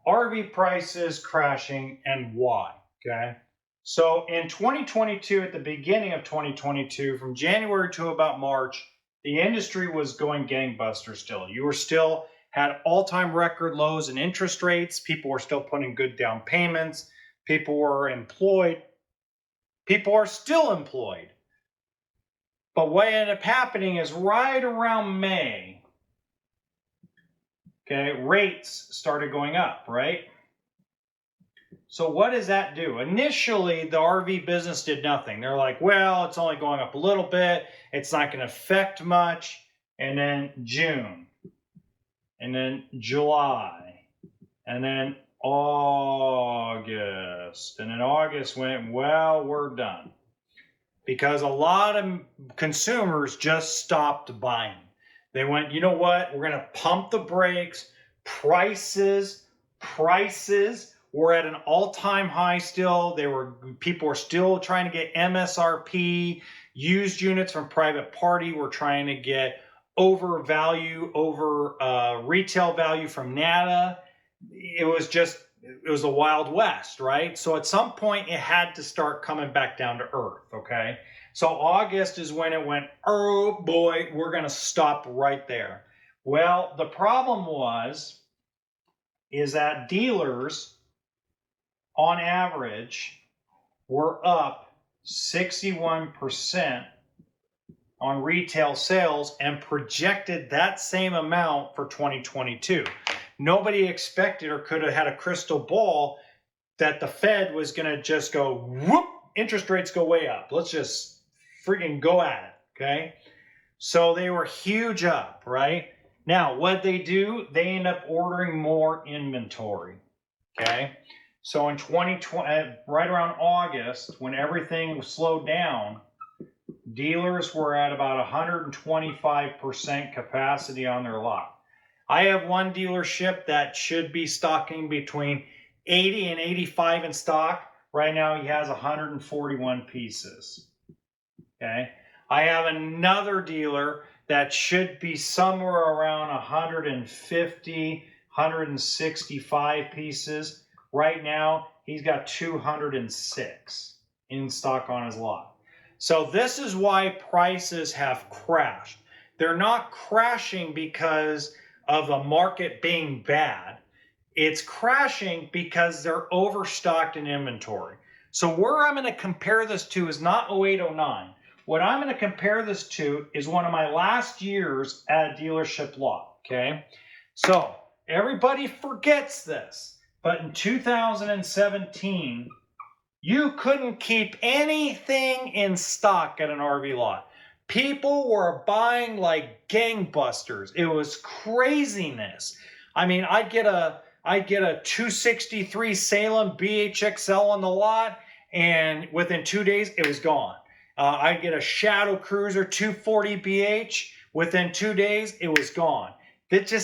RV prices crashing and why, okay? So in 2022, at the beginning of 2022, from January to about March, the industry was going gangbusters still. You were still had all-time record lows in interest rates. People were still putting good down payments. People were employed. People are still employed. But what ended up happening is right around May, okay, rates started going up, right? So what does that do? Initially, the RV business did nothing. They're like, well, it's only going up a little bit. It's not going to affect much. And then June, and then July, and then August. And then August went, well, we're done. Because a lot of consumers just stopped buying. They went, you know what? We're going to pump the brakes. Prices were at an all-time high still. People were still trying to get MSRP. Used units from private party were trying to get over retail value from NADA. It was the Wild West, right? So at some point it had to start coming back down to earth, okay? So August is when it went, oh boy, we're going to stop right there. Well, the problem is that dealers on average were up 61% on retail sales and projected that same amount for 2022. Nobody expected or could have had a crystal ball that the Fed was going to just go, whoop, interest rates go way up. Let's just freaking go at it, okay? So they were huge up, right? Now, what they do, they end up ordering more inventory, okay? So in 2020, right around August, when everything slowed down, dealers were at about 125% capacity on their lot. I have one dealership that should be stocking between 80 and 85 in stock. Right now he has 141 pieces. Okay. I have another dealer that should be somewhere around 150, 165 pieces. Right now he's got 206 in stock on his lot. So this is why prices have crashed. They're not crashing because of the market being bad. It's crashing because they're overstocked in inventory. So where I'm going to compare this to is not 0809. What I'm going to compare this to is one of my last years at a dealership lot, okay? So everybody forgets this, but in 2017, you couldn't keep anything in stock at an RV lot. People were buying like gangbusters. It was craziness. I mean, I'd get a 263 Salem BHXL on the lot, and within 2 days, it was gone. I'd get a Shadow Cruiser 240 BH. Within 2 days, it was gone.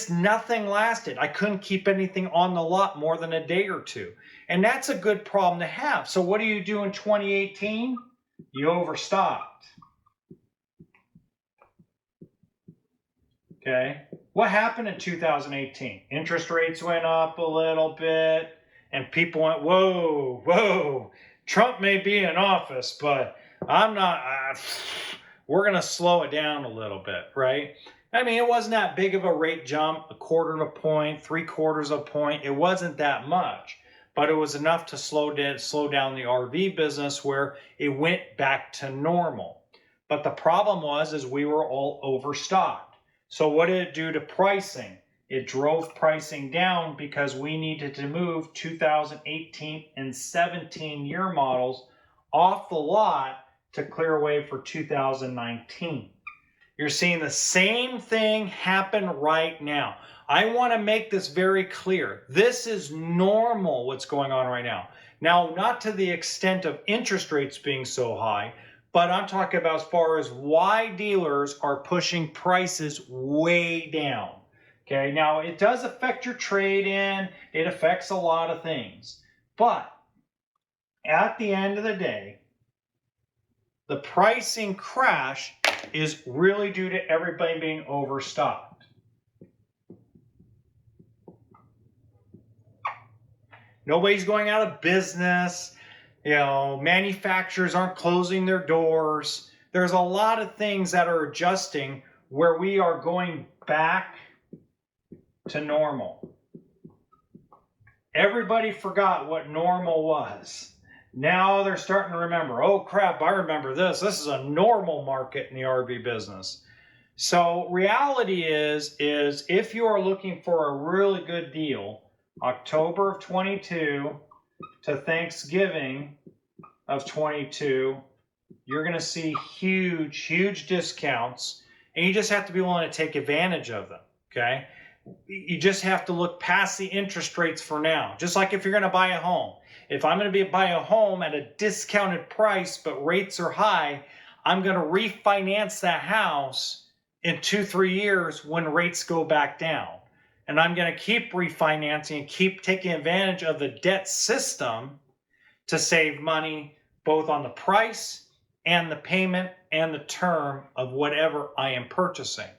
Nothing lasted. I couldn't keep anything on the lot more than a day or two. And that's a good problem to have. So what do you do in 2018? You overstocked. Okay. What happened in 2018? Interest rates went up a little bit, and people went, whoa, Trump may be in office, but we're going to slow it down a little bit, right? I mean, it wasn't that big of a rate jump, 1/4 of a point, 3/4 of a point. It wasn't that much, but it was enough to slow down the RV business where it went back to normal. But the problem is we were all overstocked. So what did it do to pricing? It drove pricing down because we needed to move 2018 and 17 year models off the lot to clear away for 2019. You're seeing the same thing happen right now. I want to make this very clear. This is normal what's going on right now. Now, not to the extent of interest rates being so high, but I'm talking about as far as why dealers are pushing prices way down. Okay, now it does affect your trade-in. It affects a lot of things. But at the end of the day, the pricing crash is really due to everybody being overstocked. Nobody's going out of business. Manufacturers aren't closing their doors. There's a lot of things that are adjusting where we are going back to normal. Everybody forgot what normal was. Now they're starting to remember, oh crap, I remember this. This is a normal market in the RV business. So reality is if you are looking for a really good deal, October of 22 to Thanksgiving of 22, you're going to see huge discounts, and you just have to be willing to take advantage of them, okay? You just have to look past the interest rates for now. Just like if you're going to buy a home. If I'm going to buy a home at a discounted price, but rates are high, I'm going to refinance that house in 2-3 years when rates go back down. And I'm going to keep refinancing and keep taking advantage of the debt system to save money both on the price and the payment and the term of whatever I am purchasing.